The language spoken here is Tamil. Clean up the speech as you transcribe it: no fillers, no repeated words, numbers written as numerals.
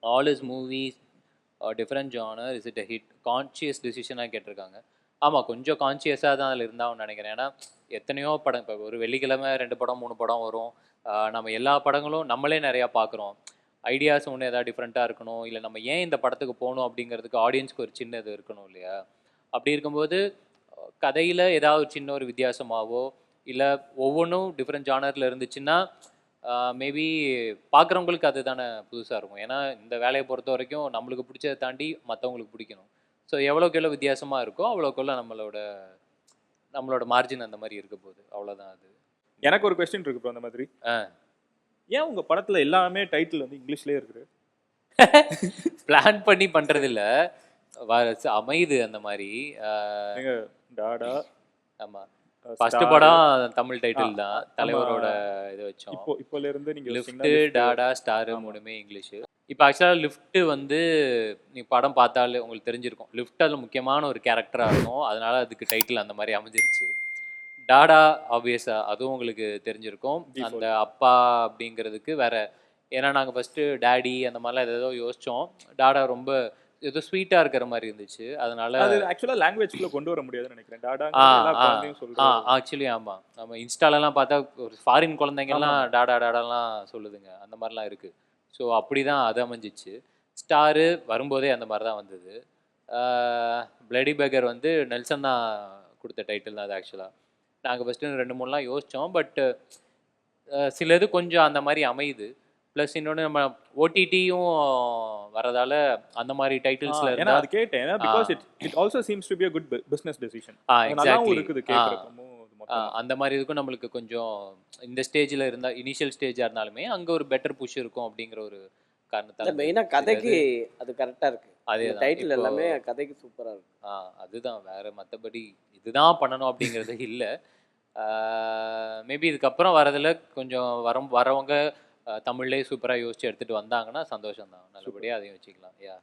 All is movies different genre is it a hit conscious டிசிஷனாக கேட்டிருக்காங்க. ஆமாம், கொஞ்சம் கான்ஷியஸாக தான் அதில் இருந்தான்னு நினைக்கிறேன். ஏன்னா எத்தனையோ படம், இப்போ ஒரு வெள்ளிக்கிழமை 2 படம் 3 படம் வரும். நம்ம எல்லா படங்களும் நம்மளே நிறையா பார்க்குறோம். ஐடியாஸ் ஒன்று எதாவது டிஃப்ரெண்ட்டாக இருக்கணும், இல்லை நம்ம ஏன் இந்த படத்துக்கு போகணும் அப்படிங்கிறதுக்கு ஆடியன்ஸ்க்கு ஒரு சின்ன இது இருக்கணும் இல்லையா? அப்படி இருக்கும்போது கதையில் ஏதாவது ஒரு சின்ன ஒரு வித்தியாசமாகவோ, இல்லை ஒவ்வொன்றும் டிஃப்ரெண்ட் ஜானரில் இருந்துச்சுன்னா மேபி பார்க்குறவங்களுக்கு அது தானே புதுசாக இருக்கும். ஏன்னா இந்த வேலையை பொறுத்த வரைக்கும் நம்மளுக்கு பிடிச்சதை தாண்டி மற்றவங்களுக்கு பிடிக்கணும். ஸோ எவ்வளோக்கு எவ்வளோ வித்தியாசமாக இருக்கோ அவ்வளோக்குள்ள நம்மளோட நம்மளோட மார்ஜின் அந்த மாதிரி இருக்க போகுது. அவ்வளோதான் அது. எனக்கு ஒரு கொஸ்டின் இருக்கு ப்ரோ. அந்த மாதிரி ஏன் உங்க படத்துல எல்லாமே டைட்டில் வந்து இங்கிலீஷ்லயே இருக்குது? பிளான் பண்ணி பண்றதில்ல, அமையுது அந்த மாதிரி. டாடா. ஆமா, ஃபர்ஸ்ட் படம் தமிழ் டைட்டில் தான், தலைவரோட இது வச்சோம். இப்போல இருந்து நீங்க லிஃப்ட், டாடா, ஸ்டார் மூணுமே இங்கிலீஷ். இப்போ ஆக்சுவலாக லிஃப்ட் வந்து நீ படம் பார்த்தாலே உங்களுக்கு தெரிஞ்சிருக்கும். லிஃப்ட் அதில் முக்கியமான ஒரு கேரக்டராக இருக்கும், அதனால அதுக்கு டைட்டில் அந்த மாதிரி அமைஞ்சிருச்சு. டாடா ஆப்வியஸாக அதுவும் உங்களுக்கு தெரிஞ்சிருக்கும். அந்த அப்பா அப்படிங்கிறதுக்கு வேற, ஏன்னா நாங்கள் ஃபஸ்ட்டு டேடி அந்த மாதிரிலாம் ஏதோ யோசித்தோம். டாடா ரொம்ப ஏதோ ஸ்வீட்டாக இருக்கிற மாதிரி இருந்துச்சு, அதனால அது ஆக்சுவலாக லாங்குவேஜ்குள்ளே கொண்டு வர முடியாதுன்னு நினைக்கிறேன். டாடா ஆக்சுவலி ஆமாம், நம்ம இன்ஸ்டாலெலாம் பார்த்தா ஒரு ஃபாரின் குழந்தைங்கள்லாம் டாடா டாடாலாம் சொல்லுதுங்க, அந்த மாதிரிலாம் இருக்குது. ஸோ அப்படி தான் அது அமைஞ்சிச்சு. ஸ்டாரு வரும்போதே அந்த மாதிரி தான் வந்தது. பிளடி பேக்கர் வந்து நெல்சன் தான் கொடுத்த டைட்டில் தான் அது. ஆக்சுவலாக நாங்கள் ஃபஸ்ட்டு 2 3லாம் யோசித்தோம், பட்டு சில இது கொஞ்சம் அந்த மாதிரி அமையுது. ப்ளஸ் இன்னொன்று நம்ம ஓடிடியும் வரதால அந்த மாதிரி டைட்டில்ஸில் இருந்தா அது கேட்டேன். Because it also seems to be a good business decision. Exactly இருக்குது கேட்கறப்போ. அந்த மாதிரி இதுக்கும் நம்மளுக்கு கொஞ்சம் இந்த ஸ்டேஜில் இருந்தால், இனிஷியல் ஸ்டேஜாக இருந்தாலுமே அங்கே ஒரு பெட்டர் புஷ் இருக்கும் அப்படிங்கிற ஒரு காரணத்தால். மெயினாக கதைக்கு அது கரெக்டாக இருக்குது. அதே டைட்டில் எல்லாமே கதைக்கு சூப்பராக இருக்கு. அதுதான், வேறு மற்றபடி இதுதான் பண்ணணும் அப்படிங்கிறது இல்லை. மேபி இதுக்கப்புறம் வரதில் கொஞ்சம் வரவங்க தமிழ்லேயே சூப்பராக யோசிச்சு எடுத்துகிட்டு வந்தாங்கன்னா சந்தோஷம் தான். நல்லபடியாக அதையும் வச்சுக்கலாம். யா.